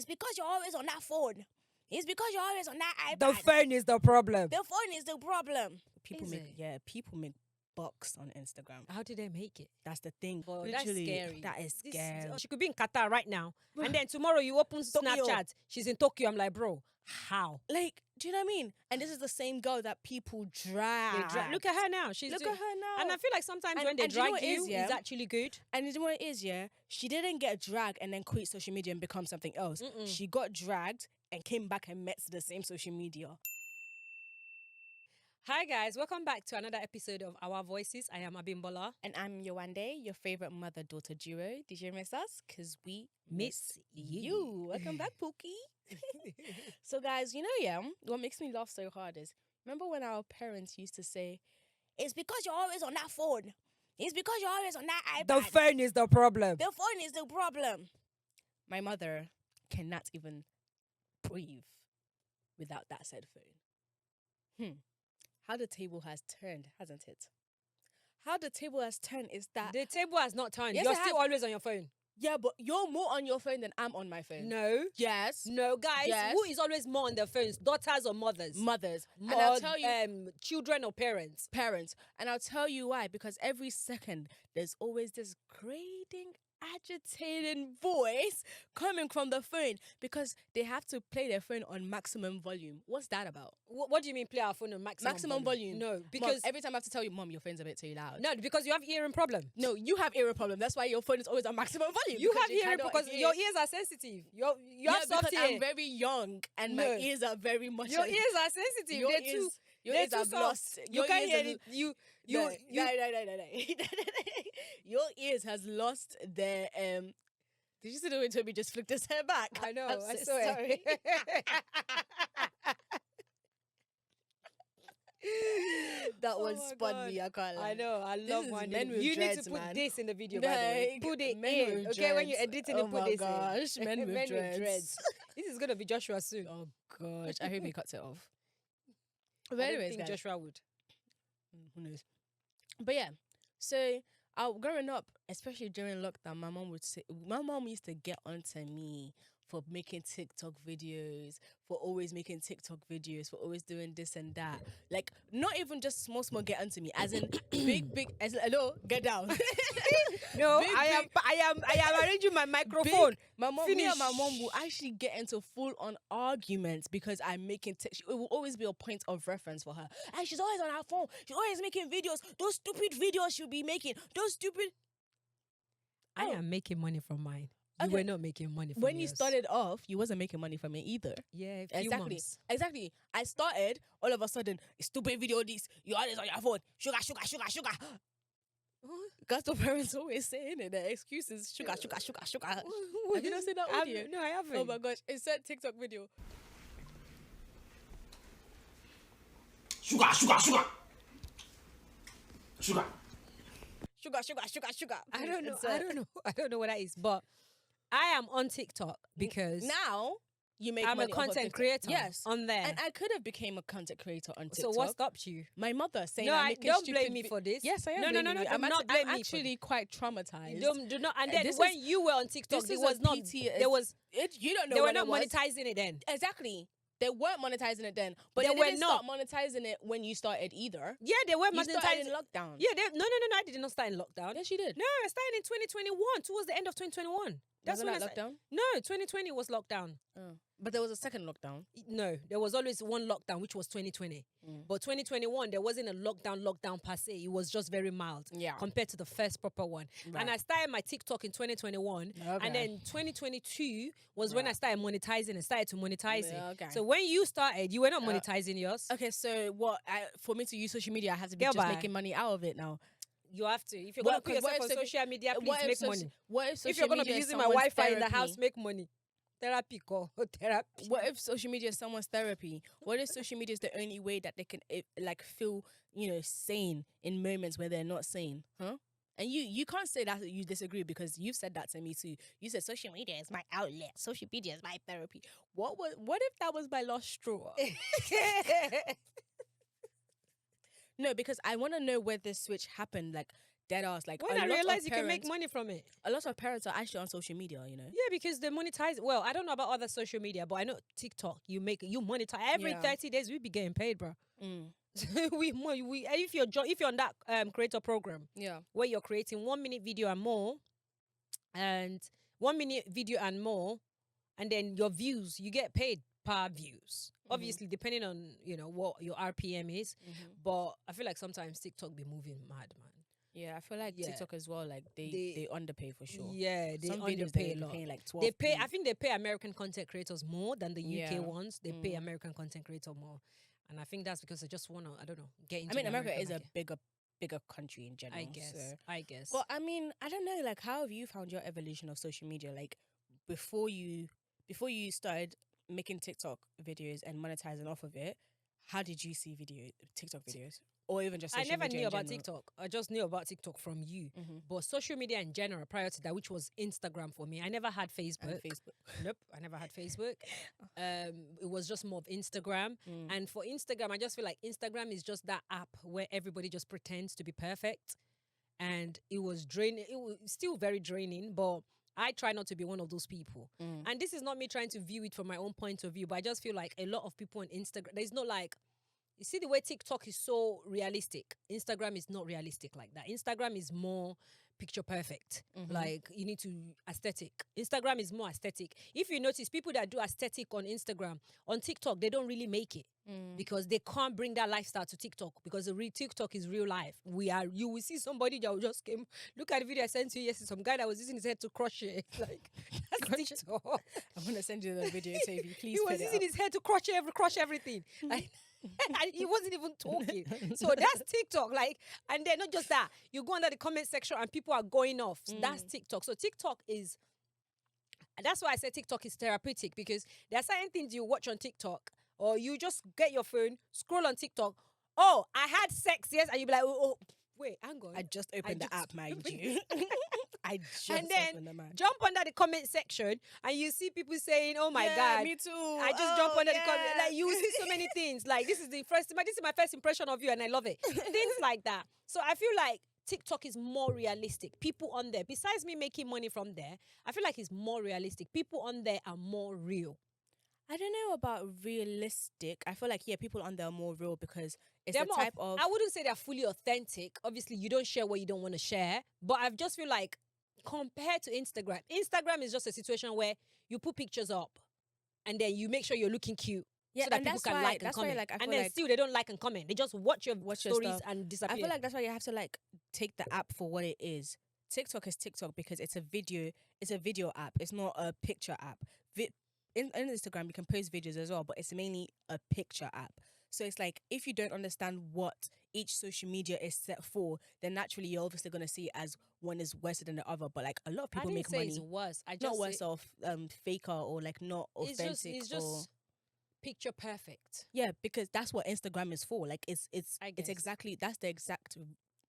it's because you're always on that phone. It's because you're always on that iPad. The phone is the problem. The phone is the problem. People Is make it? people make bucks on Instagram. How did they make it? That's the thing. Well, that's Literally, scary. that is scary. She could be in Qatar right now, and then tomorrow you open Tokyo. Snapchat, she's in Tokyo. I'm like, bro, how? Like, do you know what I mean? And this is the same girl that people drag. Look at her now. She's Look doing- at her now. And I feel like sometimes And- when they and do you know drag what it you, is, yeah? it's actually good. And you know what it is, yeah? She didn't get dragged and then quit social media and become something else. She got dragged and came back and met the same social media. Hi guys, welcome back to another episode of AWA Voices. I am Abimbola. And I'm Yowande, your favorite mother-daughter duo. Did you miss us? Because we Miss you. Welcome back, Pookie. So guys, you know, yeah, what makes me laugh so hard is, remember when our parents used to say, it's because you're always on that phone. It's because you're always on that iPad. The phone is the problem. The phone is the problem. My mother cannot even breathe without that said phone. How the table has turned, hasn't it? How the table has turned is that... The table has not turned. Yes, You're it still has. always on your phone. Yeah, but you're more on your phone than I'm on my phone. No. Yes. No, guys. Yes. Who is always more on their phones? Daughters or mothers? Mothers. More, And I'll tell you... children or parents? Parents. And I'll tell you why. Because every second, there's always this grating, agitating voice coming from the phone. Because they have to play their phone on maximum volume. What's that about? What do you mean play our phone on maximum volume. No, Mom, because... every time I have to tell you, Mom, your phone's a bit too loud. No, because you have hearing problem. No, you have ear problem. That's why your phone is always on maximum volume. You because have hearing cannot because hear. your ears are sensitive. You have soft because ear. I'm very young and my No. ears are very much. Your ears are sensitive. Your They're ears, too. your they're ears too have soft. lost. You your can't ears hear have- it. You. No. Your ears has lost their Did you see the way Toby just flicked his hair back? I know. I'm I so saw it. sorry. That Oh one my spun God. me. I can't lie. I know. I This love is one. men with You need dreads, to put man. this in the video. By the way. Like, Put it men in. with Okay, when you're dreads. editing Oh it, put my this gosh, in. men with Men dreads. This is gonna be Joshua soon. Oh gosh, I hope he cuts it off. I But don't anyways, think guys, Joshua would. who knows? But yeah, so growing up, especially during lockdown, my mom used to get onto me for making TikTok videos, for always making TikTok videos, for always doing this and that. Like, not even just small get onto me, as in big, as in, hello, get down. No, Big, I am arranging my microphone. Big, me Finish. and my mom will actually get into full-on arguments because I'm making it will always be a point of reference for her. And she's always on her phone. She's always making videos. Those stupid videos she'll be making. Those stupid... I Oh. am making money from mine. You Okay. were not making money from When you yours. started off, you wasn't making money from it either. Yeah, a few Exactly. months. Exactly. I started, all of a sudden, stupid video this, you're always on your phone. Sugar. That's what parents always say, innit? The excuses, sugar. Have you not seen that audio? No, I haven't. Oh my gosh, insert TikTok video. Sugar. Sugar. I don't know. Insert. I don't know what that is, but I am on TikTok because Now, you make I'm a money off of content TikTok. creator. Yes. on there. And I could have became a content creator on so TikTok. what stopped you? My mother saying No, I'm I making don't stupid blame me for this. Yes, I am. No, blaming you. do I'm not blame I'm me for actually quite traumatized. Do not. And then This when is- you were on TikTok, this there is a was not. PT There was. You don't know. They were when not it was. monetizing it then. Exactly. They weren't monetizing it then, but They they, were didn't start monetizing it when you started either. Yeah, they were You started monetizing. in lockdown. Yeah, no. I did not start in lockdown. Yes, you did. No, I started in 2021, towards the end of 2021. That's Wasn't when that I started. lockdown? No, 2020 was lockdown. Oh. But there was a second lockdown. No, there was always one lockdown, which was 2020. But 2021, there wasn't a lockdown per se. It was just very mild compared to the first proper one. Right. And I started my TikTok in 2021. Okay. And then 2022 was when I started monetizing and started to monetize it. Okay. So when you started, you were not monetizing yours. Okay, so for me to use social media, I have to be Girl, just bye. making money out of it now. You have to. If you're going to put yourself on social media, please make money. What if social If you're going to be media is using my someone's Wi-Fi in the therapy? house, make money. Therapy, call. Therapy. What if social media is someone's therapy? What if social media is the only way that they can feel, sane in moments where they're not sane? Huh? And you can't say that you disagree because you've said that to me too. You said social media is my outlet. Social media is my therapy. What if that was my last straw? No, because I want to know where this switch happened. Like, dead ass. Like, when I realized you can make money from it. A lot of parents are actually on social media, you know. Yeah, because they monetize. Well, I don't know about other social media, but I know TikTok. You monetize every 30 days. We be getting paid, bro. we if you're on that creator program, where you're creating 1 minute video and more, and 1 minute video and more, and then your views, you get paid per views. Obviously, depending on what your RPM is. But I feel like sometimes TikTok be moving mad, man. Yeah, I feel like TikTok as well. Like they underpay for sure. Yeah, they Some underpay a lot. Like 12. They pay. I think they pay American content creators more than the UK ones. They pay American content creator more, and I think that's because they just wanna, I don't know, get into. I mean, America is a bigger country in general. I guess. But I mean, I don't know. Like, how have you found your evolution of social media? Like, before you started making TikTok videos and monetizing off of it, how did you see TikTok videos? Or even just social media? I never knew about TikTok. I just knew about TikTok from you. But social media in general, prior to that, which was Instagram for me, I never had Facebook. Nope, I never had Facebook. It was just more of Instagram. And for Instagram, I just feel like Instagram is just that app where everybody just pretends to be perfect. And it was draining. It was still very draining, but I try not to be one of those people. And this is not me trying to view it from my own point of view, but I just feel like a lot of people on Instagram, there's no like, you see the way TikTok is so realistic. Instagram is not realistic like that. Instagram is more picture perfect. Like, you need to aesthetic. Instagram is more aesthetic. If you notice, people that do aesthetic on Instagram, on TikTok, they don't really make it. Because they can't bring that lifestyle to TikTok, because the real TikTok is real life. You will see somebody that just came. Look at the video I sent you yesterday. Some guy that was using his head to crochet. Like, that's TikTok. I'm gonna send you the video, so if you please. He was using his head to crochet everything. Like, and he wasn't even talking. So that's TikTok. Like, and then not just that, you go under the comment section and people are going off. So that's TikTok. So TikTok is. That's why I say TikTok is therapeutic, because there are certain things you watch on TikTok, or you just get your phone, scroll on TikTok. Oh, I had sex, yes, and you be like, oh, wait, hang on. I just opened the app, mind you. I just and then opened the app. Jump under the comment section, and you see people saying, "Oh my God, me too." I just jump under the comment. Like, you see so many things. Like, this is my first impression of you, and I love it. Things like that. So I feel like TikTok is more realistic. People on there, besides me making money from there, I feel like it's more realistic. People on there are more real. I don't know about realistic. I feel like, people on there are more real because it's the type of... I wouldn't say they're fully authentic. Obviously, you don't share what you don't want to share. But I just feel like, compared to Instagram is just a situation where you put pictures up and then you make sure you're looking cute. Yeah, so that people can like and comment. And then still they don't like and comment. They just watch your stories and disappear. I feel like that's why you have to like take the app for what it is. TikTok is TikTok because it's a video app. It's not a picture app. In Instagram you can post videos as well, but it's mainly a picture app. So it's like, if you don't understand what each social media is set for, then naturally you're obviously going to see it as one is worse than the other. But like, a lot of people make money. It's worse. Not worse off faker or like not authentic. It's just picture perfect. Yeah, because that's what Instagram is for. Like, it's exactly, that's the exact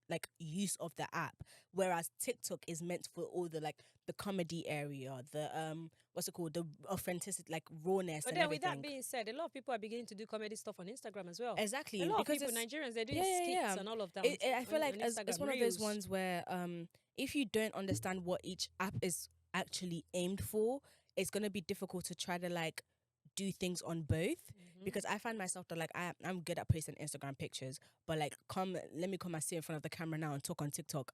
like use of the app. Whereas TikTok is meant for all the like the comedy area, the what's it called, the authenticity, like rawness. But and then everything. With that being said, a lot of people are beginning to do comedy stuff on Instagram as well. Exactly, a lot of people, Nigerians, they're doing skits and all of that. I feel like it's one of those ones where if you don't understand what each app is actually aimed for, it's gonna be difficult to try to like do things on both. Because I find myself that like I'm good at posting Instagram pictures, but like let me come and sit in front of the camera now and talk on TikTok.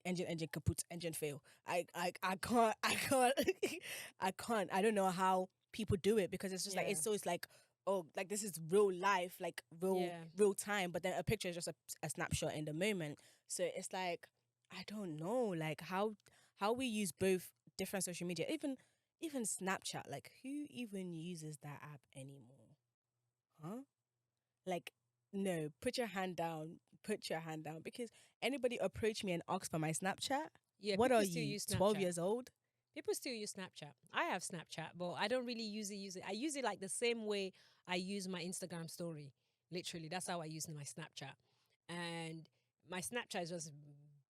Engine kaput, engine fail. I can't I can't. I don't know how people do it, because it's just like it's like, oh, like this is real life, like real time, but then a picture is just a snapshot in the moment. So it's like, I don't know, like how we use both different social media, even Snapchat. Like, who even uses that app anymore? Huh? Like, no, put your hand down, because anybody approach me and ask for my Snapchat? Yeah, what are you, 12 years old? People still use Snapchat. I have Snapchat, but I don't really use it. I use it like the same way I use my Instagram story. Literally, that's how I use my Snapchat. And my Snapchat is just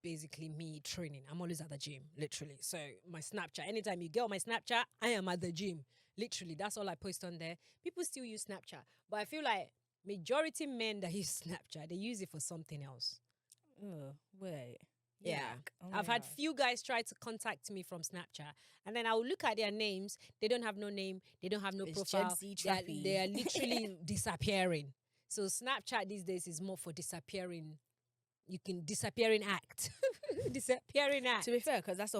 basically me training. I'm always at the gym, literally. So my Snapchat, anytime you get on my Snapchat, I am at the gym. Literally, that's all I post on there. People still use Snapchat, but I feel like majority men that use Snapchat, they use it for something else. Oh, wait. Yeah. Oh my I've had gosh. few guys try to contact me from Snapchat, and then I will look at their names. They don't have no name. They don't have no It's profile. Gen Z They are trappy. literally disappearing. So Snapchat these days is more for disappearing. You can disappearing act. Disappearing act. To be fair, because that's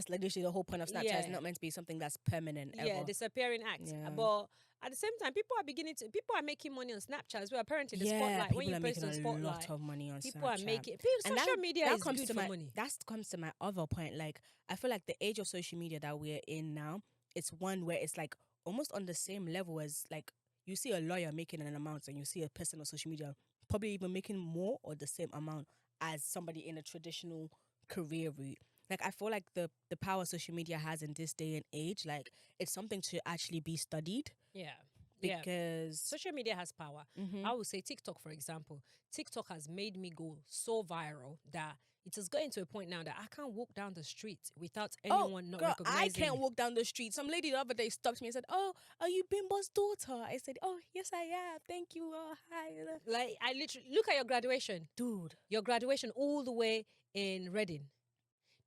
literally the whole point of Snapchat. It's Yeah. not meant to be something that's permanent Yeah, ever. disappearing act. Yeah. But at the same time, people are making money on Snapchat as well. Apparently, the Yeah, spotlight, when people you are post making on a spotlight, lot of money on people Snapchat. are making And social media is comes good to for my, money. That comes to my other point. Like, I feel like the age of social media that we're in now, it's one where it's like almost on the same level as like you see a lawyer making an amount and you see a person on social media probably even making more or the same amount as somebody in a traditional career route. Like, I feel like the power social media has in this day and age, like it's something to actually be studied Yeah. Yeah. because Social media has power. Mhm. I would say TikTok, for example. TikTok has made me go so viral that it has gotten to a point now that I can't walk down the street without anyone not girl, I recognizing can't me. walk down the street. Some lady the other day stopped me and said, "Oh, are you Bimbo's daughter?" I said, "Oh, yes, I am. Thank you. Oh, hi." Like, I literally look at your graduation. Dude, Your graduation all the way in Reading.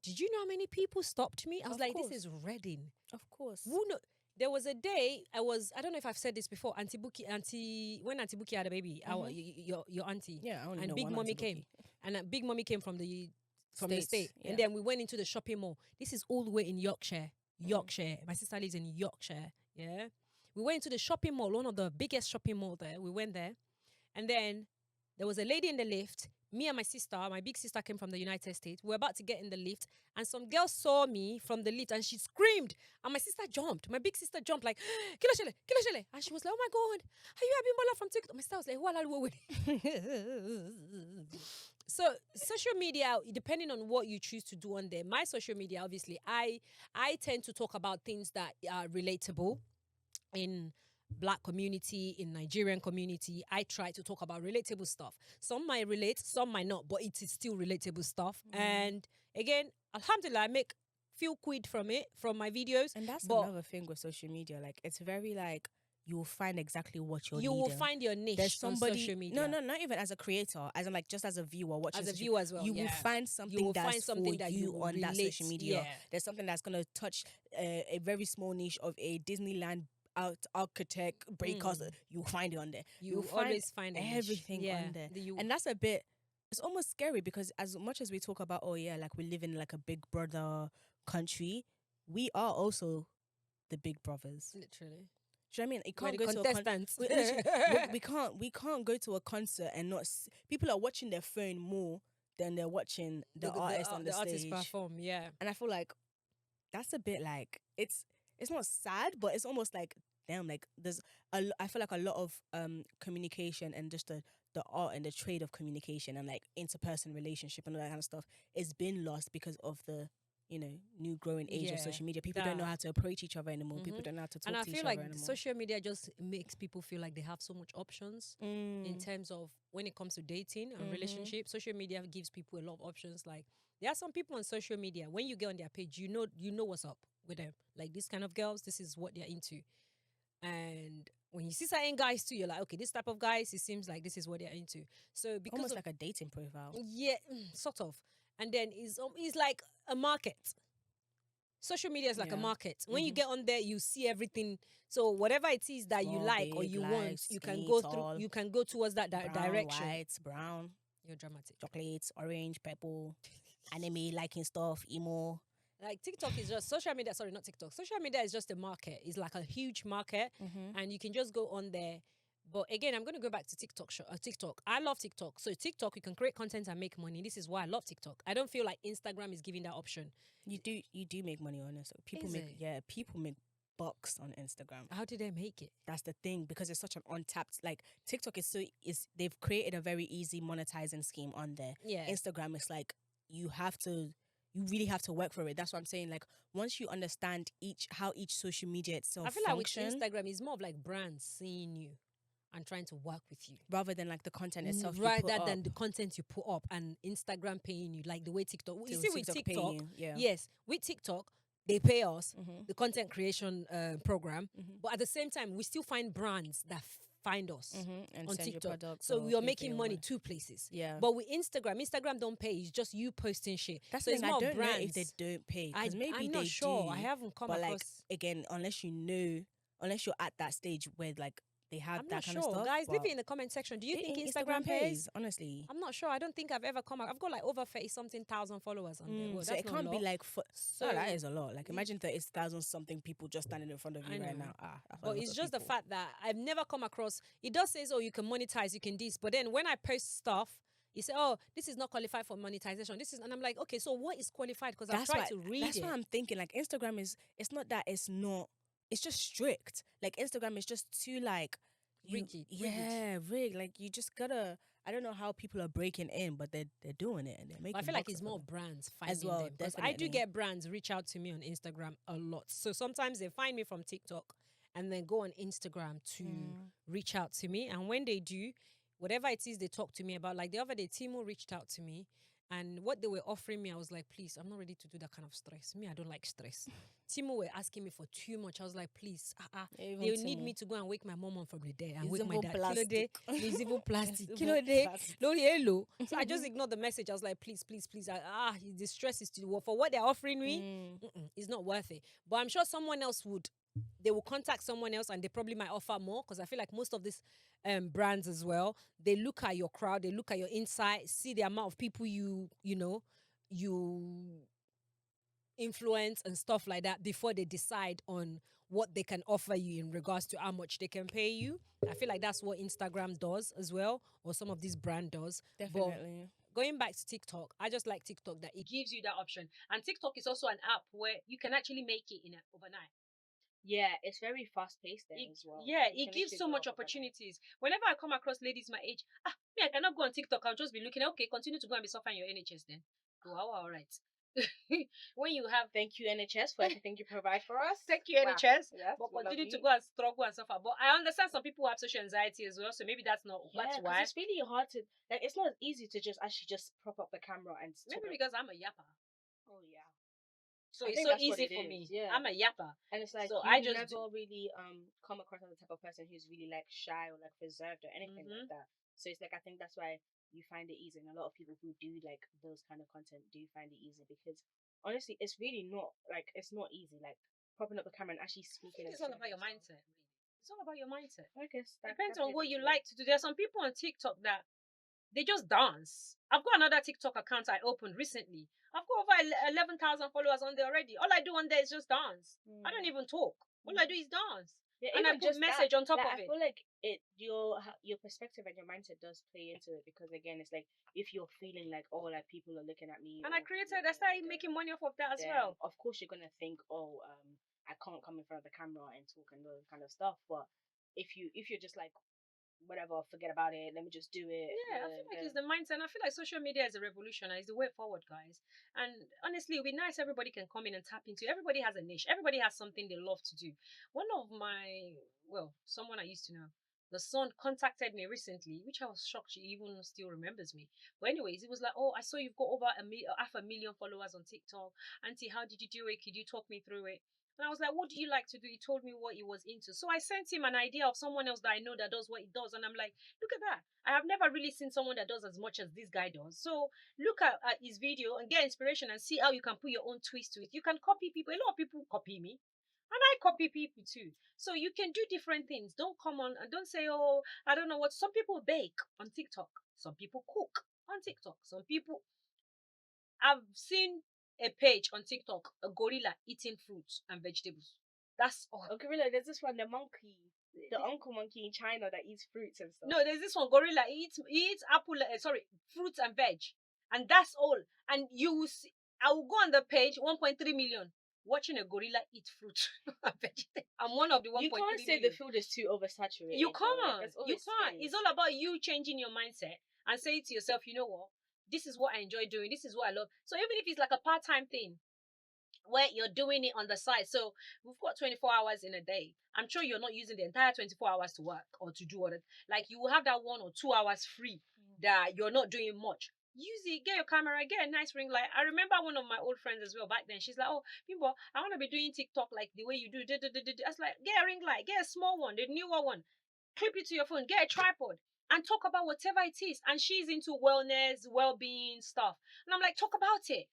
Did you know how many people stopped me? I was Of like, course. this is Reading. of course. Who know? There was a day I don't know if I've said this before. When Auntie Buki had a baby, your auntie, Yeah, I only and know Big one Mommy Auntie came, Bookie. and Big Mommy came from the States, state, yeah. and then we went into the shopping mall. This is all the way in Yorkshire. Yorkshire. My sister lives in Yorkshire. Yeah, we went into the shopping mall, one of the biggest shopping mall there. We went there, and then there was a lady in the lift. Me and my big sister came from the United States. We were about to get in the lift, and some girl saw me from the lift, and she screamed. And my sister jumped. My big sister jumped like, Kilo Shele, Kilo Shele. And she was like, oh my God, are you Abimbola from TikTok? My sister was like, what are you? So social media, depending on what you choose to do on there, my social media, obviously, I tend to talk about things that are relatable in Black community, in Nigerian community. I try to talk about relatable stuff. Some might relate, some might not, but it is still relatable stuff. And again, alhamdulillah, I make few quid from it, from my videos. And that's but another thing with social media. Like, it's very like you will find exactly what you're you needing. will find your niche There's somebody, on social media. No, not even as a creator, as in like just as a viewer watching. As a social- viewer as well, you yeah. will find something will that's find something for that you you will on that relate, social media. yeah. There's something that's gonna touch a very small niche of a Disneyland architect breakers. You'll find it on there. You You'll always find a niche. everything Yeah. on there, and that's a bit. It's almost scary because as much as we talk about, oh yeah, like we live in like a big brother country, we are also the big brothers. Literally. Do you know what I mean? You We're can't the go to a contestants. we can't go to a concert and not people are watching their phone more than they're watching the artist on the stage. artist perform, yeah. And I feel like that's a bit like it's not sad, but it's almost like damn, like I feel like a lot of communication and just the art and the trade of communication and like interperson relationship and all that kind of stuff is been lost because of the new growing age of Yeah, social media. People don't know how to approach each other anymore. People don't know how to talk And I to each feel other like anymore. social media just makes people feel like they have so much options in terms of when it comes to dating and relationship. Social media gives people a lot of options. Like, there are some people on social media, when you get on their page, you know what's up with them. Like, this kind of girls, this is what they're into. And when you see certain guys too, you're like, okay, this type of guys, it seems like this is what they're into. So because almost like a dating profile. yeah, sort of. And then it's like a market. Social media is like a Yeah. market. When you get on there, you see everything. So whatever it is that you Small, like or big, you light, want, you can skinny, go tall, through. You can go towards that brown, direction. white, brown, You're dramatic. chocolates, orange, purple, anime, liking stuff, emo. Like, TikTok is just social media. Sorry, not TikTok. Social media is just a market. It's like a huge market, and you can just go on there. But again, I'm going to go back to TikTok. TikTok. I love TikTok. So TikTok, you can create content and make money. This is why I love TikTok. I don't feel like Instagram is giving that option. You do make money on it. So people Is make it? people make bucks on Instagram. How did they make it? That's the thing, because it's such an untapped, like TikTok is they've created a very easy monetizing scheme on there. Yeah. Instagram is like you really have to work for it. That's what I'm saying. Like, once you understand how each social media itself I feel like with function, Instagram, it's more of like brands seeing you and trying to work with you. rather than like the content itself, you Rather put than up. the content you put up and Instagram paying you, like the way TikTok. You So see, with TikTok paying TikTok, you, yeah. yes, with TikTok, they pay us the content creation program, but at the same time, we still find brands that find us And on send your TikTok. products So or you're pay for making your money work. 2 places. Yeah. But with Instagram don't pay. It's just you posting shit. That's so the it's thing. more I don't brands. know if they don't pay, because maybe I'm they not sure. do. I haven't come but across. like, again, unless you're at that stage where like they have I'm that not kind sure. of stuff. Guys, leave but it in the comment section. Do you I think think Instagram pays? honestly. I'm not sure. I don't think I've ever come. I've got like over 30-something thousand followers on there. Well, So that's it not can't a be lot. like So that is a lot. Like, imagine 30,000 something people just standing in front of you I right know. now. That's a But lot it's of just the people. fact that I've never come across. It does say, oh, you can monetize, you can this. But then when I post stuff, you say, oh, this is not qualified for monetization. And I'm like, okay, so what is qualified? Because I've tried to read That's it. why I'm thinking, like, Instagram it's not that it's not, it's just strict. Like, Instagram is just too like Rigid. rigged. Like, you just gotta. I don't know how people are breaking in, but they're doing it and they're making. But I feel like bucks it's off more of it. brands finding As well, them. Because I do definitely. get brands reach out to me on Instagram a lot. So sometimes they find me from TikTok and then go on Instagram to reach out to me. And when they do, whatever it is they talk to me about, like the other day, Timo reached out to me. And what they were offering me, I was like, please, I'm not ready to do that kind of stress. Me, I don't like stress. Timo were asking me for too much. I was like, please, Yeah, they even need Timo. me to go and wake my mom on from the dead and It's wake my even dad. plastic. It's even plastic. It's Kilo even day. plastic. Lori, hello. So I just ignored the message. I was like, please, please, please. The stress is too for what they're offering me. It's not worth it. But I'm sure someone else would. They will contact someone else and they probably might offer more, because I feel like most of these brands as well, they look at your crowd, they look at your insight, see the amount of people you influence and stuff like that before they decide on what they can offer you in regards to how much they can pay you. I feel like that's what Instagram does as well, or some of these brand does. Definitely. But going back to TikTok, I just like TikTok that it gives you that option. And TikTok is also an app where you can actually make it in overnight. Yeah, it's very fast paced there as well. Yeah, You it can gives literally so do much it overnight. opportunities. Whenever I come across ladies my age, me, I cannot go on TikTok. I'll just be looking, okay, continue to go and be suffering your NHS then. Wow, all right. When you have Thank you, NHS, for everything you provide for us. thank you, Wow. NHS, Yes, but we love continue to you. go and struggle and suffer. But I understand some people have social anxiety as well, so maybe that's Yeah, why. it's really hard to, like, it's not easy to just actually just prop up the camera and Maybe because I'm a yapper. Oh yeah. So I it's think so that's what easy it for is, me. yeah. I'm a yapper. And it's like, So you I just never really come across as the type of person who's really like shy or like reserved or anything like that. So it's like, I think that's why you find it easy, and a lot of people who do like those kind of content do find it easy, because honestly, it's really not like, it's not easy, like propping up the camera and actually speaking. It's all about your mindset. It's all about your mindset. I guess Depends on what you like to do. There are some people on TikTok that they just dance. I've got another TikTok account I opened recently. I've got over 11,000 followers on there already. All I do on there is just dance. I don't even talk. All I do is dance. Yeah, and I put message on top of I it. feel like your perspective and your mindset does play into it, because again, it's like, if you're feeling like, oh, like people are looking at me, and I started making money off of that as well. Of course, you're gonna think, oh, I can't come in front of the camera and talk and all that kind of stuff. But if you're just like, whatever, forget about it, let me just do it. Yeah, I feel like it's the mindset. And I feel like social media is a revolution and it's the way forward, guys. And honestly, it would be nice everybody can come in and tap into. Everybody has a niche. Everybody has something they love to do. One of someone I used to know, the son contacted me recently, which I was shocked she even still remembers me. But anyways, it was like, oh, I saw you've got over 500,000 followers on TikTok. Auntie, how did you do it? Could you talk me through it? And I was like, what do you like to do? He told me what he was into. So I sent him an idea of someone else that I know that does what he does. And I'm like, look at that. I have never really seen someone that does as much as this guy does. So look at his video and get inspiration and see how you can put your own twist to it. You can copy people. A lot of people copy me. And I copy people too. So you can do different things. Don't come on and don't say, oh, I don't know what. Some people bake on TikTok. Some people cook on TikTok. Some people... I've seen a page on TikTok, a gorilla eating fruits and vegetables. That's all. A gorilla, there's this one, the monkey, the uncle monkey in China that eats fruits and stuff. No, there's this one, gorilla. He eats fruits and veg. And that's all. And you will see, I will go on the page, 1.3 million, watching a gorilla eat fruit and vegetables. I'm one of the 1.3 million. You can't say the food is too oversaturated. You can't. You can't. Space. It's all about you changing your mindset and saying to yourself, you know what? This is what I enjoy doing. This is what I love. So even if it's like a part-time thing where you're doing it on the side. So we've got 24 hours in a day. I'm sure you're not using the entire 24 hours to work or to do other. Like you will have that 1 or 2 hours free that you're not doing much. Use it, get your camera, get a nice ring light. I remember one of my old friends as well back then. She's like, oh, Bimbo, I want to be doing TikTok like the way you do. I was like, get a ring light, get a small one, the newer one. clip it to your phone, get a tripod, and talk about whatever it is. And she's into wellness, well-being stuff. And I'm like, talk about it.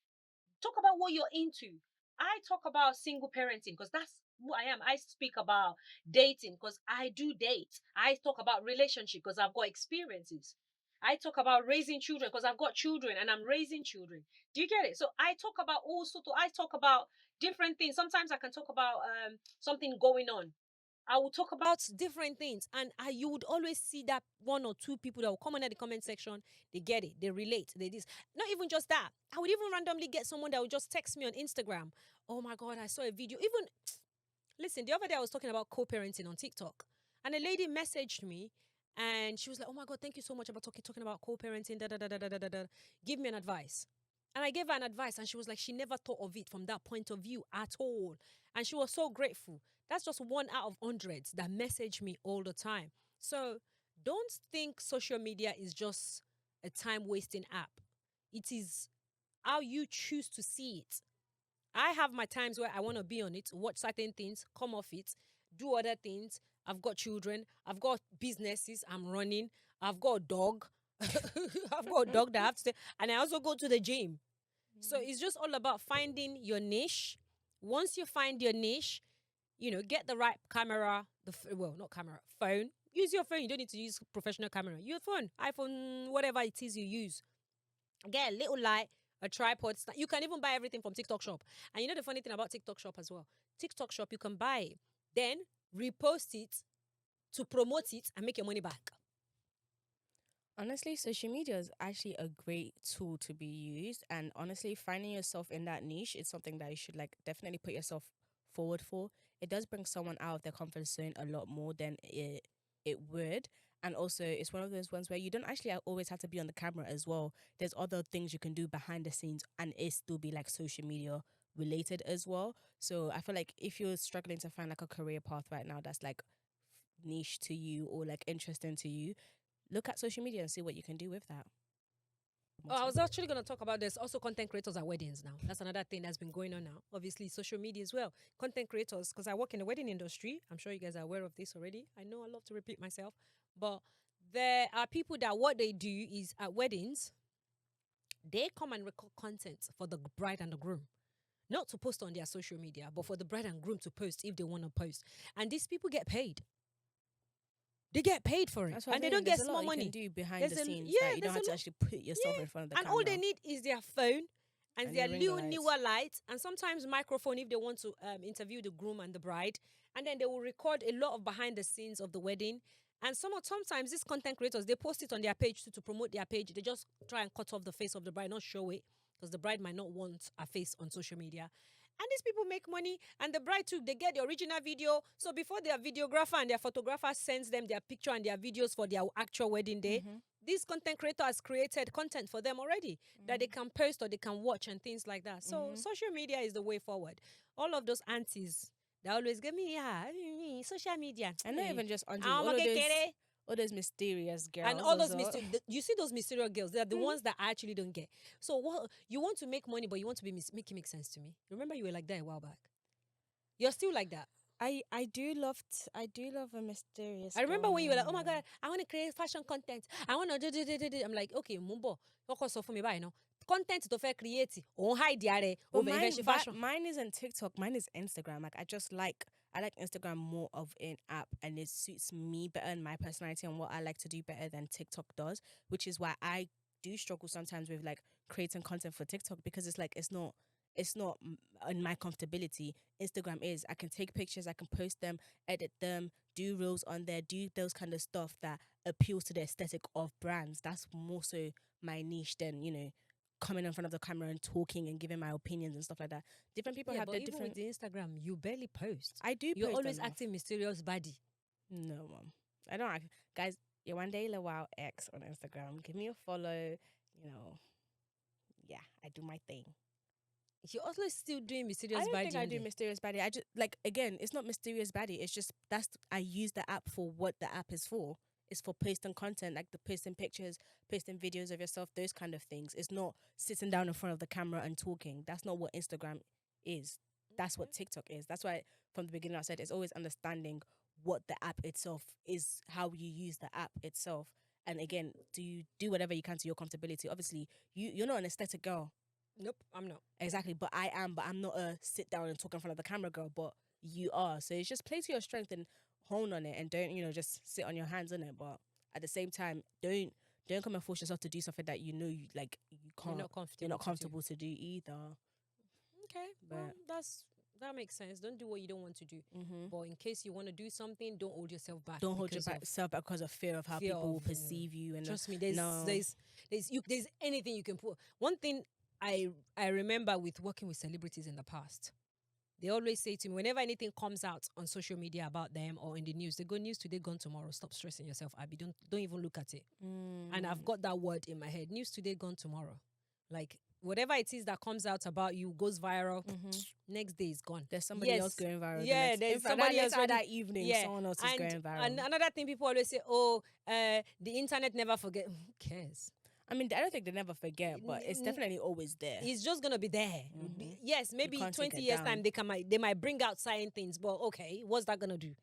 Talk about what you're into. I talk about single parenting because that's who I am. I speak about dating because I do date. I talk about relationship because I've got experiences. I talk about raising children because I've got children and I'm raising children. Do you get it? So I talk about I talk about different things. Sometimes I can talk about something going on. I will talk about different things, and you would always see that one or two people that will come in the comment section. They get it, they relate, they this. Not even just that. I would even randomly get someone that would just text me on Instagram. Oh my God, I saw a video. Even listen, the other day I was talking about co-parenting on TikTok, and a lady messaged me, and she was like, "Oh my God, thank you so much about talking about co-parenting. Da da da da da da da. Give me an advice." And I gave her an advice, and she was like, she never thought of it from that point of view at all. And she was so grateful. That's just one out of hundreds that message me all the time. So don't think social media is just a time-wasting app. It is how you choose to see it. I have my times where I want to be on it, watch certain things, come off it, do other things. I've got children. I've got businesses I'm running. I've got a dog. I've got a dog that I have to stay. And I also go to the gym. So it's just all about finding your niche. Once you find your niche, get the right camera. Not camera, phone. Use your phone. You don't need to use professional camera. Your phone, iPhone, whatever it is you use. Get a little light, a tripod. You can even buy everything from TikTok Shop. And you know the funny thing about TikTok Shop as well? TikTok Shop, you can buy it, then repost it to promote it and make your money back. Honestly, social media is actually a great tool to be used. And honestly, finding yourself in that niche is something that you should definitely put yourself forward for. It does bring someone out of their comfort zone a lot more than it would. And also, it's one of those ones where you don't actually always have to be on the camera as well. There's other things you can do behind the scenes and it still be social media related as well. So I feel like if you're struggling to find a career path right now that's niche to you or interesting to you, look at social media and see what you can do with that. I was actually going to talk about this. Also, content creators at weddings now. That's another thing that's been going on now. Obviously, social media as well. Content creators, because I work in the wedding industry. I'm sure you guys are aware of this already. I know I love to repeat myself. But there are people that what they do is at weddings, they come and record content for the bride and the groom. Not to post on their social media, but for the bride and groom to post if they want to post. And these people get paid. They get paid for it, and they don't get small money. You can do behind the scenes. Yeah, you don't have to actually put yourself in front of the camera. And all they need is their phone and their little newer lights, and sometimes microphone if they want to interview the groom and the bride. And then they will record a lot of behind the scenes of the wedding. And sometimes these content creators, they post it on their page to promote their page. They just try and cut off the face of the bride, not show it, because the bride might not want a face on social media. And these people make money, and the bride too, they get the original video. So before their videographer and their photographer sends them their picture and their videos for their actual wedding day, this content creator has created content for them already that they can post or they can watch and things like that. So social media is the way forward. All of those aunties, they always give me, social media. And not even just aunties, all those mysterious girls. And all those you see those mysterious girls, they're the ones that I actually don't get. So what you want to make money, but you want to make it make sense to me. Remember you were like that a while back. You're still like that. I do love a mysterious. I remember when you were like, oh my God, I want to create fashion content. I want to do. I'm like, okay, Mumbo, so for me, bye, no. Content to fair create. Oh, hide mine isn't TikTok. Mine is Instagram. I like Instagram more of an app, and it suits me better and my personality and what I like to do better than TikTok does, which is why I do struggle sometimes with creating content for TikTok, because it's not in my comfortability. Instagram is. I can take pictures, I can post them, edit them, do reels on there, do those kind of stuff that appeals to the aesthetic of brands. That's more so my niche than, coming in front of the camera and talking and giving my opinions and stuff like that. Different people have their different. Even with the Instagram, you barely post. I do. You're post always enough. acting mysterious body. No, mom. I don't act. Guys, you're one day Wow X on Instagram. Give me a follow. Yeah, I do my thing. You're also still doing mysterious body. I don't think I do mysterious body. I just again, it's not mysterious body. It's just I use the app for what the app is for. It's for posting content, like the posting pictures, posting videos of yourself, those kind of things. It's not sitting down in front of the camera and talking. That's not what Instagram is. That's what TikTok is. That's why from the beginning I said it's always understanding what the app itself is, how you use the app itself. And again, do you do whatever you can to your comfortability? Obviously, you're not an aesthetic girl. Nope, I'm not. Exactly, but I am. But I'm not a sit down and talk in front of the camera girl. But you are. So it's just play to your strength and hone on it, and don't just sit on your hands on it. But at the same time, don't come and force yourself to do something that you can't. You're not comfortable to do either. Okay, well, that makes sense. Don't do what you don't want to do. But in case you want to do something, don't hold yourself back. Don't hold yourself back because of fear of how people will perceive you. And trust me, there's anything you can put. One thing I remember with working with celebrities in the past, they always say to me, whenever anything comes out on social media about them or in the news, they go, news today, gone tomorrow. Stop stressing yourself, Abby. Don't even look at it. And I've got that word in my head. News today, gone tomorrow. Like, whatever it is that comes out about you goes viral. Next day is gone. There's somebody else going viral. Yeah, there's somebody else that evening. Someone else is going viral. And another thing people always say, the internet never forget. Who cares? I mean, I don't think they never forget, but it's definitely always there. It's just gonna be there. Yes, maybe 20 years time they might bring out certain things, but okay, what's that gonna do?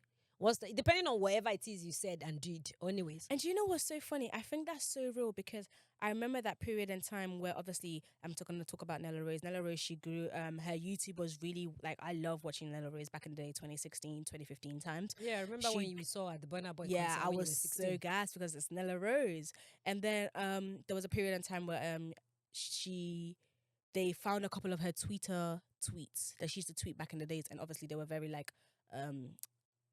Depending on whatever it is you said and did, anyways. And do you know what's so funny? I think that's so real because I remember that period in time where obviously I'm going to talk about Nella Rose. Nella Rose, she grew, her YouTube was really, like, I love watching Nella Rose back in the day, 2016, 2015 times. Yeah, I remember when you saw at the Burna Boy concert. Yeah, I was so gassed because it's Nella Rose. And then there was a period in time where they found a couple of her Twitter tweets that she used to tweet back in the days, and obviously they were very like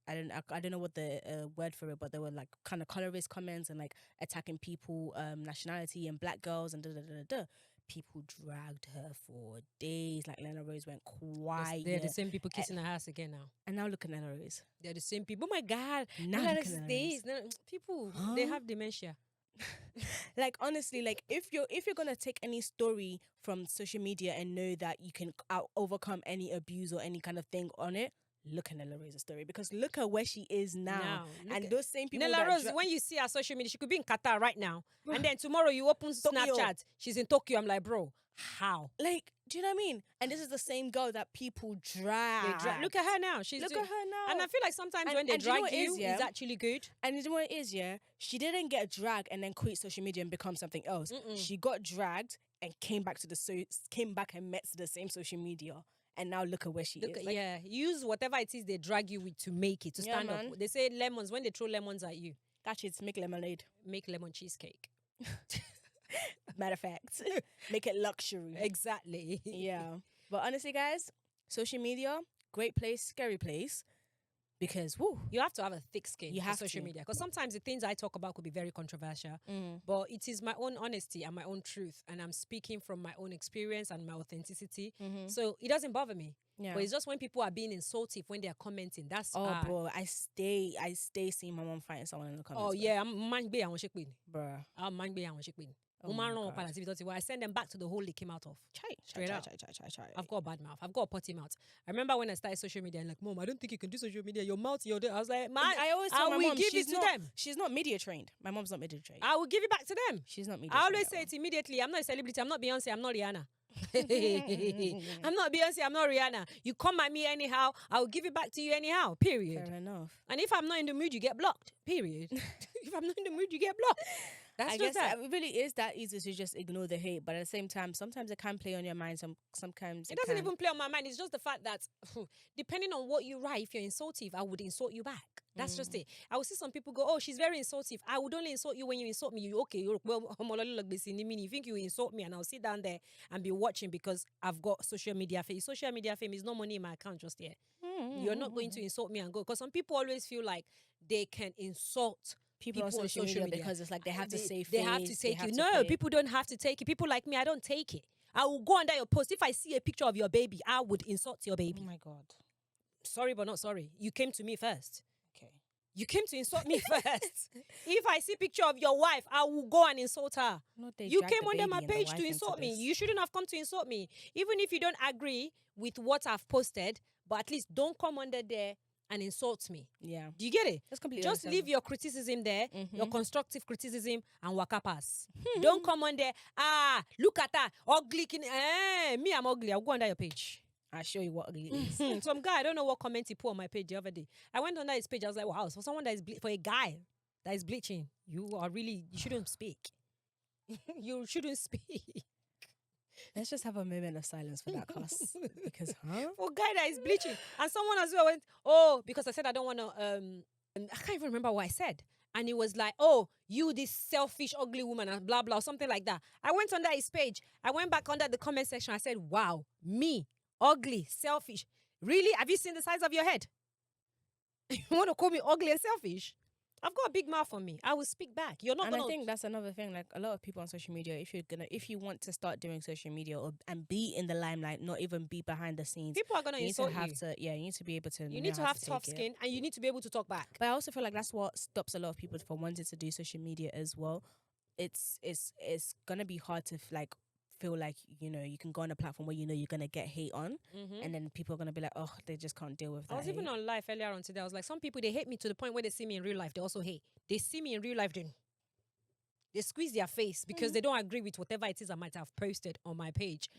I don't know what the word for it, but they were like kind of colorist comments and like attacking people, nationality and black girls and da. People dragged her for days. Like Nella Rose went quiet. They're the same people kissing her ass again now. And now look at Nella Rose. They're the same people. Oh my God! Now look at Nella Rose. People, they have dementia. Like honestly, like if you're gonna take any story from social media and know that you can overcome any abuse or any kind of thing on it, look at Nella Rose's story, because look at where she is now. And those same people. Nella Rose, when you see her social media, she could be in Qatar right now, and then tomorrow you open Snapchat, she's in Tokyo. I'm like, bro, how? Like, do you know what I mean? And this is the same girl that people drag. Look at her now. Look at her now. And I feel like sometimes when they drag you, it's actually good. And you know what it is, yeah? She didn't get dragged and then quit social media and become something else. She got dragged and came back and met the same social media. And now look at where she is. Like, use whatever it is they drag you with to make it, to stand up. They say lemons, when they throw lemons at you. Catch it, make lemonade. Make lemon cheesecake. Matter of fact, make it luxury. Exactly. Yeah. But honestly, guys, social media, great place, scary place. Because you have to have a thick skin for social media. Because sometimes the things I talk about could be very controversial. But it is my own honesty and my own truth. And I'm speaking from my own experience and my authenticity. So it doesn't bother me. Yeah. But it's just when people are being insultive when they are commenting. That's bro, I stay seeing my mom fighting someone in the comments. Oh yeah, I'm man be and shake bruh. I'm man be and shake I send them back to the hole they came out of. Straight up. I've got a bad mouth. I've got a potty mouth. I remember when I started social media and like, Mom, I don't think you can do social media. Your mouth, I was like, I always tell my mom, she's not media trained. My mom's not media trained. I will give it back to them. She's not media trained. I always say it immediately. I'm not a celebrity. I'm not Beyonce. I'm not Rihanna. I'm not Beyonce. I'm not Rihanna. You come at me anyhow, I will give it back to you anyhow. Period. Fair enough. And if I'm not in the mood, you get blocked. Period. If I'm not in the mood, you get blocked. I guess it really is that easy to just ignore the hate, but at the same time, sometimes it can play on your mind. Sometimes it doesn't even play on my mind. It's just the fact that depending on what you write, if you're insultive, I would insult you back. That's just it. I would see some people go, "Oh, she's very insultive." I would only insult you when you insult me. You think you insult me, and I'll sit down there and be watching because I've got social media fame. Social media fame is no money in my account just yet. You're not going to insult me and go, because some people always feel like they can insult people on social media because it's like they have to say they have to take you. No, people don't have to take it. People like me, I don't take it. I will go under your post. If I see a picture of your baby, I would insult your baby. Oh my God. Sorry, but not sorry. You came to me first. Okay. You came to insult me first. If I see a picture of your wife, I will go and insult her. You came under my page to insult me. You shouldn't have come to insult me. Even if you don't agree with what I've posted, but at least don't come under there and insult me. Yeah. Do you get it? That's completely Just leave your criticism there, your constructive criticism, and waka pass. Don't come on there. Look at that. Ugly. Me, I'm ugly. I'll go under your page. I'll show you what ugly is. Some guy, I don't know what comment he put on my page the other day. I went on his page. I was like, wow, for someone that is for a guy that is bleaching, you shouldn't speak. You shouldn't speak. Let's just have a moment of silence for that class. Because, For a guy that is bleaching. And someone as well went, oh, because I said I don't want to, I can't even remember what I said. And it was like, oh, you this selfish, ugly woman and blah, blah, something like that. I went under his page. I went back under the comment section. I said, wow, me, ugly, selfish. Really? Have you seen the size of your head? You want to call me ugly and selfish? I've got a big mouth on me. I will speak back. You're not. And I think that's another thing. Like a lot of people on social media, if you want to start doing social media and be in the limelight, not even be behind the scenes, people are gonna insult you. You need to be able to. You need to have tough skin, and you need to be able to talk back. But I also feel like that's what stops a lot of people from wanting to do social media as well. It's gonna be hard to feel like you can go on a platform where you're gonna get hate on, and then people are gonna be like, oh, they just can't deal with that. I was even on live earlier on today. I was like, some people, they hate me to the point where they see me in real life, they also hate. They see me in real life, then they squeeze their face because they don't agree with whatever it is I might have posted on my page.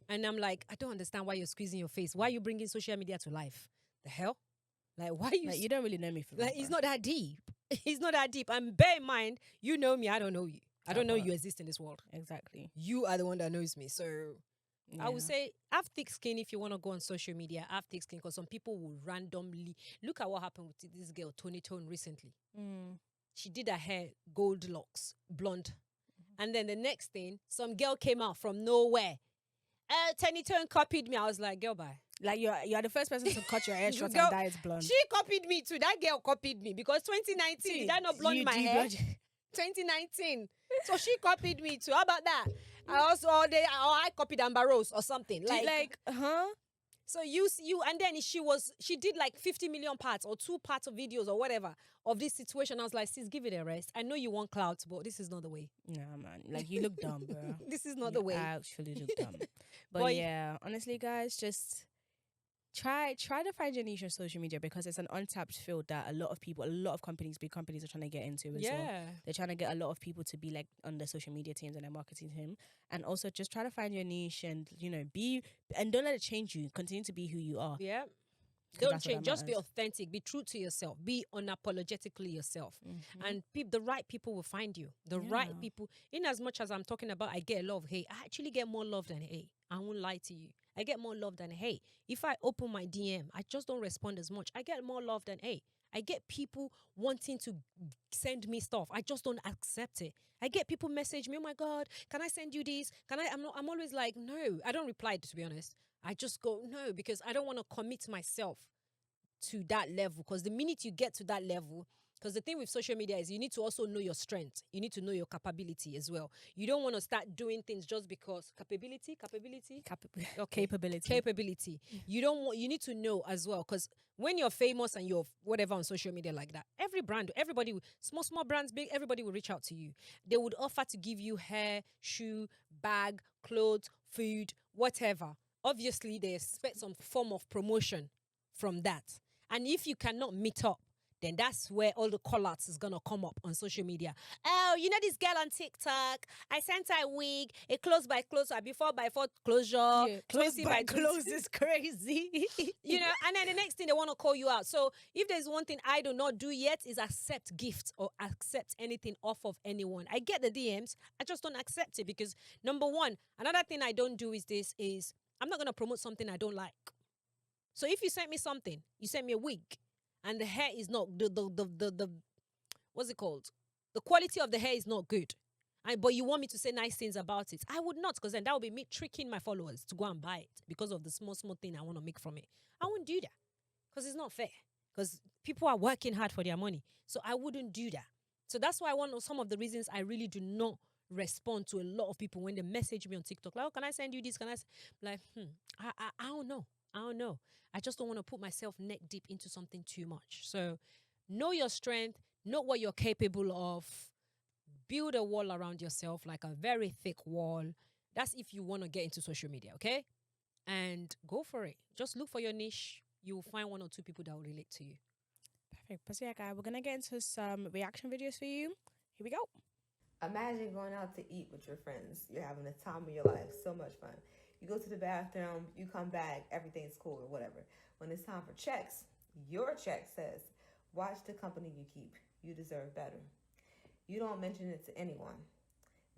And I'm like, I don't understand why you're squeezing your face. Why are you bringing social media to life? The hell? Like, why are you? You don't really know me for it's not that deep. It's not that deep. And bear in mind, you know me, I don't know you. I don't know you exist in this world. Exactly. You are the one that knows me. So I would say have thick skin if you want to go on social media. Have thick skin because some people will randomly look at what happened with this girl, Tony Tone, recently. She did her hair gold locks, blonde. And then the next thing, some girl came out from nowhere. Tony Tone copied me. I was like, girl, bye. Like you're the first person to cut your hair short and dye it blonde. She copied me too. That girl copied me because 2019, did I not blonde my hair? 2019. So she copied me too. How about that? I copied Amber Rose or something. So you and then she did like 50 million parts or 2 parts of videos or whatever of this situation. I was like, sis, give it a rest. I know you want clouds, but this is not the way. Nah, man. Like you look dumb, bro. This is not the way. I actually look dumb. But yeah, honestly, guys, just try to find your niche on social media because it's an untapped field that a lot of companies, big companies, are trying to get into as well. They're trying to get a lot of people to be like on the social media teams and their marketing team, and also just try to find your niche and don't let it change you. Continue to be who you are. Yeah. Don't change. Just be authentic. Be true to yourself. Be unapologetically yourself. And the right people will find you. The right people. In as much as I'm talking about, I get a lot of hate. I actually get more love than hate. I won't lie to you. I get more love than hate. If I open my DM, I just don't respond as much. I get more love than hate. I get people wanting to send me stuff. I just don't accept it. I get people message me, oh my God, can I send you this? I'm always like, no. I don't reply, to be honest. I just go, no, because I don't want to commit myself to that level. Because the minute you get to that level, because the thing with social media is you need to also know your strength. You need to know your capability as well. You don't want to start doing things just because capability. You need to know as well, because when you're famous and you're whatever on social media like that, everybody, small brands, big, everybody will reach out to you. They would offer to give you hair, shoe, bag, clothes, food, whatever. Obviously, they expect some form of promotion from that. And if you cannot meet up, then that's where all the call-outs is going to come up on social media. Oh, you know this girl on TikTok? I sent her a wig, a close by close, or before by four closure. Yeah, close by close is crazy. And then the next thing they want to call you out. So if there's one thing I do not do yet is accept gifts or accept anything off of anyone. I get the DMs. I just don't accept it because, number one, another thing I don't do is I'm not going to promote something I don't like. So if you sent me something, you sent me a wig, and the hair is not the what's it called? The quality of the hair is not good. But you want me to say nice things about it. I would not, because then that would be me tricking my followers to go and buy it because of the small thing I want to make from it. I wouldn't do that because it's not fair. Because people are working hard for their money. So I wouldn't do that. So that's why some of the reasons I really do not respond to a lot of people when they message me on TikTok. Like, oh, can I send you this? Can I? Like, I don't know. I don't know. I just don't want to put myself neck deep into something too much. So know your strength, know what you're capable of, build a wall around yourself, like a very thick wall. That's if you want to get into social media, okay? And go for it. Just look for your niche. You will find 1 or 2 people that will relate to you. Perfect. But yeah, guys, we're going to get into some reaction videos for you. Here we go. Imagine going out to eat with your friends. You're having the time of your life. So much fun. You go to the bathroom, you come back, everything's cool or whatever. When it's time for checks, your check says, watch the company you keep. You deserve better. You don't mention it to anyone.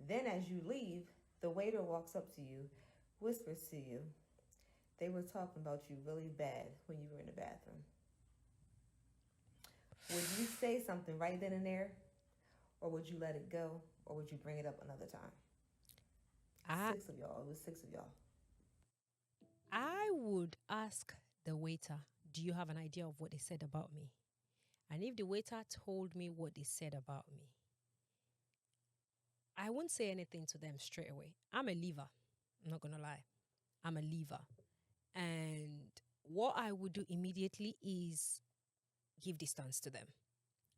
Then as you leave, the waiter walks up to you, whispers to you, they were talking about you really bad when you were in the bathroom. Would you say something right then and there? Or would you let it go? Or would you bring it up another time? 6 of y'all. It was 6 of y'all. I would ask the waiter, do you have an idea of what they said about me? And if the waiter told me what they said about me, I wouldn't say anything to them straight away. I'm a leaver. I'm not going to lie. I'm a leaver. And what I would do immediately is give distance to them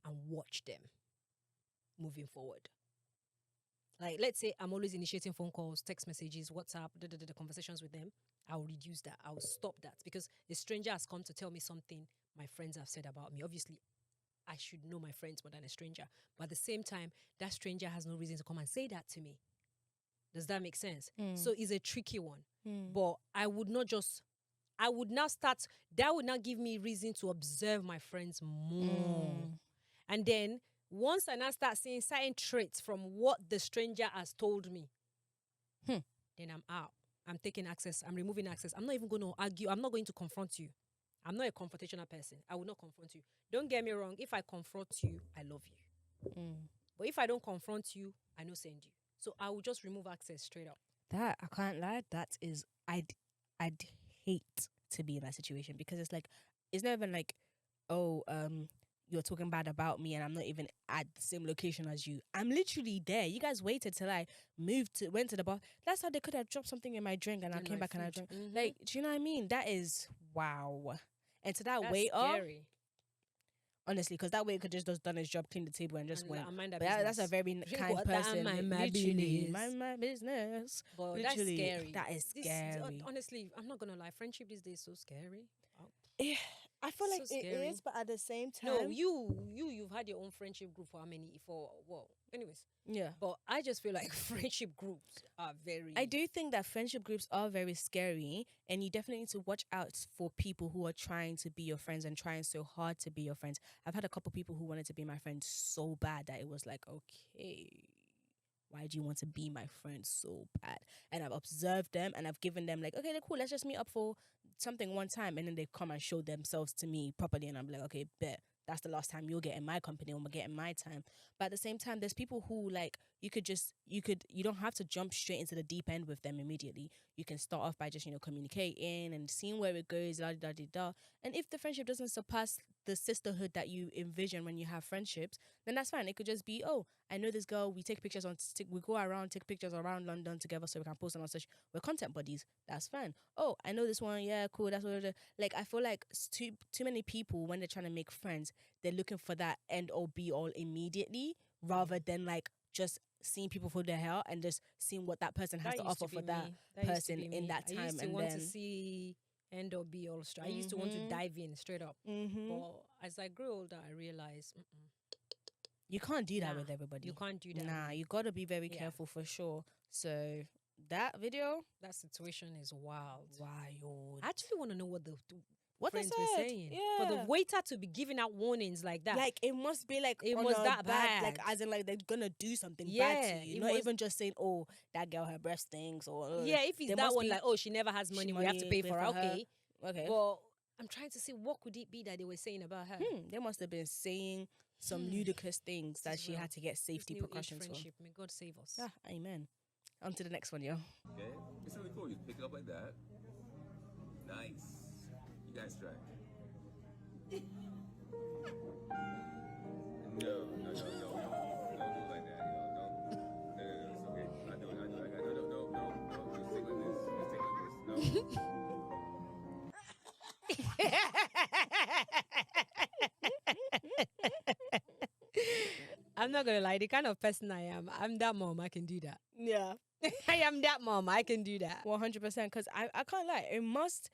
and watch them moving forward. Like, let's say I'm always initiating phone calls, text messages, WhatsApp, the conversations with them. I'll reduce that. I'll stop that because a stranger has come to tell me something my friends have said about me. Obviously, I should know my friends more than a stranger. But at the same time, that stranger has no reason to come and say that to me. Does that make sense? So it's a tricky one. But I would now that would now give me reason to observe my friends more. And then once I now start seeing certain traits from what the stranger has told me, then I'm out. I'm taking access. I'm removing access. I'm not even going to argue. I'm not going to confront you. I'm not a confrontational person. I will not confront you. Don't get me wrong. If I confront you, I love you. But if I don't confront you, I no send you. So I will just remove access straight up. That, I can't lie, that is, I'd hate to be in that situation because it's like, it's not even like, oh, you're talking bad about me and I'm not even at the same location as you. I'm literally there. You guys waited till I went to the bar. That's how they could have dropped something in my drink and I came back and I drank. Like, do you know what I mean? That is, wow. And to that waiter, honestly, because that waiter could just done his job, clean the table and just went. But that's a very kind person. My business. My business. But literally, that's scary. That is scary. Honestly, I'm not going to lie. Friendship these days is so scary. Yeah, I feel like So it scary. is, but at the same time, No, you've had your own friendship group for how many? Anyways. Yeah. But I just feel like friendship groups are very. I do think that friendship groups are very scary, and you definitely need to watch out for people who are trying to be your friends and trying so hard to be your friends. I've had a couple people who wanted to be my friend so bad that it was like, okay, why do you want to be my friend so bad? And I've observed them and I've given them like, okay, they're cool, let's just meet up for something one time, and then they come and show themselves to me properly, and I'm like, okay, bet that's the last time you'll get in my company or get in my time. But at the same time, there's people who like you don't have to jump straight into the deep end with them immediately. You can start off by just communicating and seeing where it goes, da da da da. And if the friendship doesn't surpass the sisterhood that you envision when you have friendships, then that's fine. It could just be, oh, I know this girl. We take pictures we go around, take pictures around London together so we can post on our social. We're content buddies. That's fine. Oh, I know this one. Yeah, cool. That's what. Like, I feel like too many people when they're trying to make friends, they're looking for that end all be all immediately rather than like just seeing people for their hair and just seeing what that person has to offer for that person in that time. I used to want to see end or be all straight. I used to want to dive in straight up. But as I grew older, I realized you can't do that with everybody. You can't do that. Nah, you got to be very careful for sure. So that situation is wild. Wild. I actually want to know what the what friends they were said. saying. Yeah. For the waiter to be giving out warnings like that. Like, it must be like, it was that bad. bad. Like, as in like they're gonna do something bad to you. Not even just saying, oh, that girl, her breast stinks, or if it's that one, like, oh, she never has money, we have to pay for her. Okay. But I'm trying to see what could it be that they were saying about her. They must have been saying some ludicrous things that she had to get safety precautions for. May God save us. Amen. On to the next one, yo. Okay, it's really cool. You pick it up like that. Nice. You guys try. No. Don't do it like that. No, it's okay. I do it. No. Just take like this. I'm not gonna lie, the kind of person I am, I'm that mom, I can do that. Yeah. I am that mom, I can do that. 100%. Because I can't lie. It must,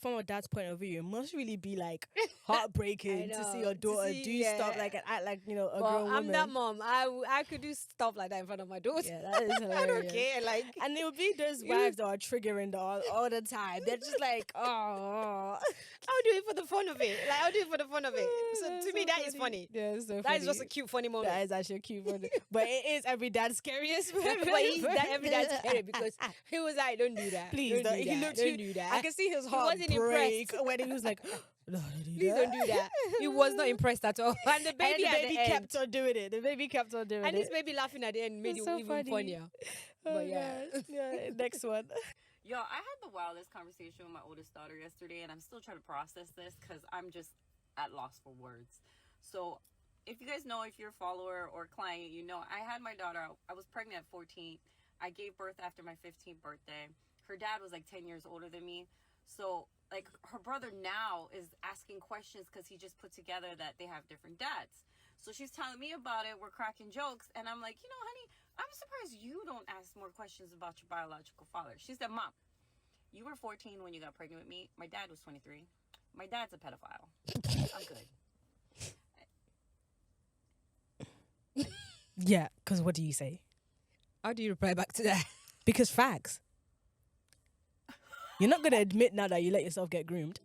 from a dad's point of view, it must really be like heartbreaking to see your daughter do stuff like and act like, you know, a grown woman. I'm that mom. I could do stuff like that in front of my daughter. Yeah, that is hilarious. I don't care. Like, and it would be those wives that are triggering all the time. They're just like, oh. I'll do it for the fun of it. Like, I'll do it for the fun of it. So to me, that is funny. Yeah, it's so that funny. is just a cute, funny moment. That is actually a cute funny. But it is every dad's scariest. But every dad's scary because he was like, don't do that. Please, don't do that. I can see his heart wasn't break when he was like, no, please don't do that. He was not impressed at all. And the baby, kept on doing it. The baby kept on doing it. And this baby laughing at the end made it so even funnier. But yeah. Next one. Yo, I had the wildest conversation with my oldest daughter yesterday, and I'm still trying to process this because I'm just at loss for words. So if you guys know, if you're a follower or client, you know, I had my daughter, I was pregnant at 14. I gave birth after my 15th birthday. Her dad was like 10 years older than me. So like her brother now is asking questions because he just put together that they have different dads. So she's telling me about it. We're cracking jokes. And I'm like, you know, honey, I'm surprised you don't ask more questions about your biological father. She said, Mom, you were 14 when you got pregnant with me. My dad was 23. My dad's a pedophile. I'm good. Yeah, because what do you say? How do you reply back to that? Because facts. You're not going to admit now that you let yourself get groomed.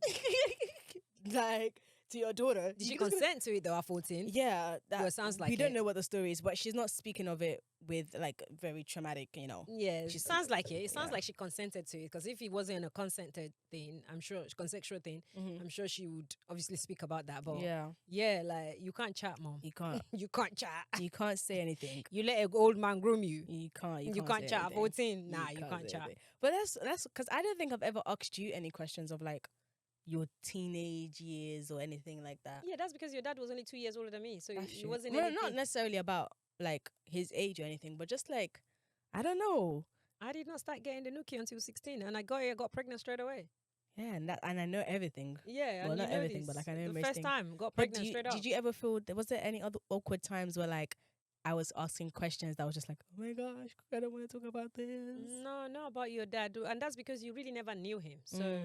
Like, to your daughter. Did she consent to it though at 14? Yeah. Well, it sounds like we don't know what the story is, but she's not speaking of it with like very traumatic, you know. Yeah, it sounds like it. It sounds like she consented to it because if it wasn't a consented thing, I'm sure, consensual thing, I'm sure she would obviously speak about that. But yeah, like you can't chat, Mom. You can't. You can't chat. You can't say anything. You let an old man groom you. You can't. You can't chat at 14. Nah, you can't chat. Anything. But that's because I don't think I've ever asked you any questions of like your teenage years or anything like that. Yeah, that's because your dad was only 2 years older than me, so it wasn't. No, not necessarily about like his age or anything, but just like I don't know. I did not start getting the nookie until 16, and I got pregnant straight away. Yeah, and I know everything. Yeah, well, not everything, but like I know the most first things. time got pregnant straight up. Did you ever feel was there any other awkward times where like I was asking questions that was just like, oh my gosh, I don't want to talk about this? No, not about your dad, and that's because you really never knew him, so.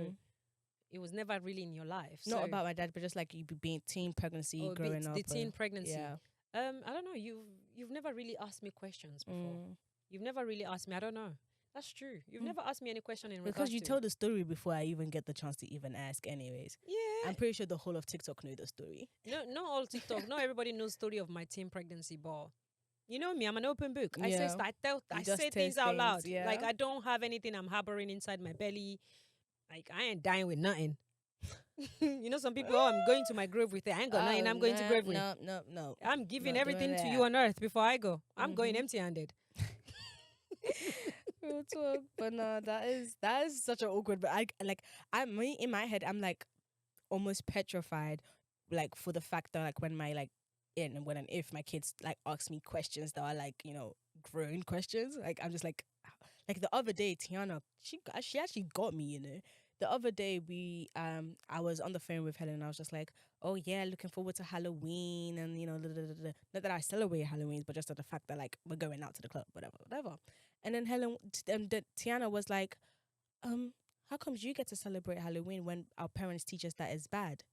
It was never really in your life. Not about my dad, but just like you being teen pregnancy, growing up. The teen pregnancy. Yeah. I don't know. You've never really asked me questions before. You've never really asked me. I don't know. That's true. You've never asked me any question in regards because you told the story before I even get the chance to even ask. Anyways. Yeah. I'm pretty sure the whole of TikTok knew the story. No, not all TikTok. Not everybody knows the story of my teen pregnancy, but. You know me, I'm an open book. I say things out loud. Yeah. Like I don't have anything I'm harboring inside my belly. Like I ain't dying with nothing. You know, some people, I'm going to my grave with it. I ain't got nothing. I'm going to grave with. No. I'm giving everything to you on earth before I go. I'm going empty-handed. Real talk, but no, that is such an awkward. But I'm in my head, I'm like almost petrified, like for the fact that like when my like when and if my kids like ask me questions that are like, you know, grown questions, like I'm just like the other day Tiana, she actually got me, you know. The other day I was on the phone with Helen and I was just like, oh yeah, looking forward to Halloween and you know, not that I celebrate Halloween, but just the fact that like we're going out to the club, whatever. And then Tiana was like, how comes you get to celebrate Halloween when our parents teach us that it's bad?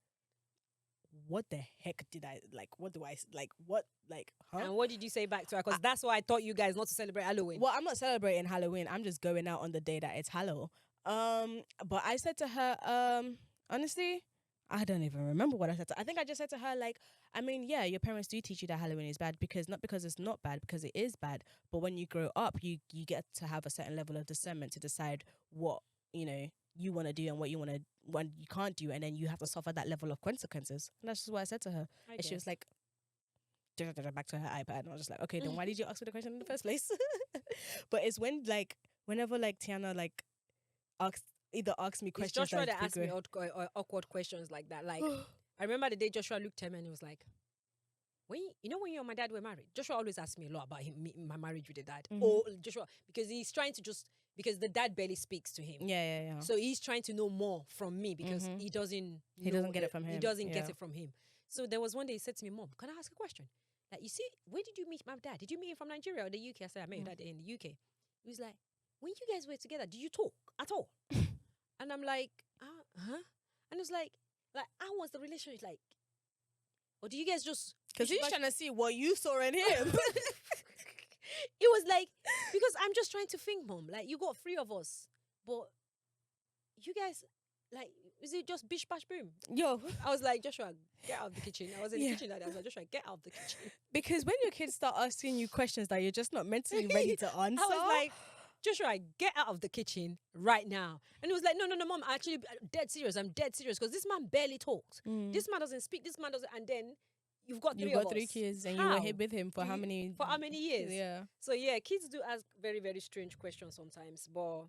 What the heck did I like? What do I like? What like? Huh? And what did you say back to her? Because that's why I taught you guys not to celebrate Halloween. Well, I'm not celebrating Halloween. I'm just going out on the day that it's Hallow. But I said to her, honestly, I don't even remember what I said to her. I think I just said to her, like, I mean, yeah, your parents do teach you that Halloween is bad not because it's not bad, because it is bad. But when you grow up, you get to have a certain level of discernment to decide what, you know, you want to do and what you can't do. And then you have to suffer that level of consequences. And that's just what I said to her. And she was like, back to her iPad. And I was just like, okay, then why did you ask me the question in the first place? But it's whenever like Tiana like asks me questions. It's Joshua that asked me awkward questions like that. Like I remember the day Joshua looked at me and he was like, when you and my dad were married, Joshua always asked me a lot about my marriage with the dad. Or Joshua, because he's trying to because the dad barely speaks to him. Yeah. So he's trying to know more from me because he doesn't get it from him. He doesn't get it from him. So there was one day he said to me, Mom, can I ask a question? Like, you see, where did you meet my dad? Did you meet him from Nigeria or the UK? I said, I met your dad in the UK. He was like, when you guys were together, did you talk at all? And I'm like, huh? And it's like how was the relationship like? Or do you guys just? Because he's trying to see what you saw in him. It was like, because I'm just trying to think, Mom. Like, you got 3 of us, but you guys, like, is it just bish bash boom? Yo, I was like, Joshua, get out of the kitchen. I was in the kitchen, and I was like, Joshua, get out of the kitchen. because when your kids start asking you questions that you're just not mentally ready to answer, I was like, Joshua, get out of the kitchen right now. And he was like, no, Mom, I'm dead serious. I'm dead serious because this man barely talks. This man doesn't speak. This man doesn't. And then you've got 3 of us. 3 kids and How? you were here with him for how many? For how many years? Yeah. So yeah, kids do ask very, very strange questions sometimes, but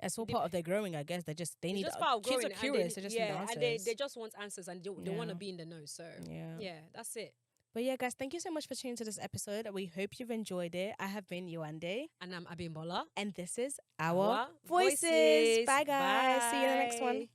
It's all part of their growing, I guess. They need. just part of Kids are growing, and curious. They just need answers. and they just want answers, and they want to be in the know. So yeah, that's it. But yeah, guys, thank you so much for tuning to this episode. We hope you've enjoyed it. I have been Yuande. And I'm Abimbola. And this is AWA Voices. Bye, guys. Bye. See you in the next one.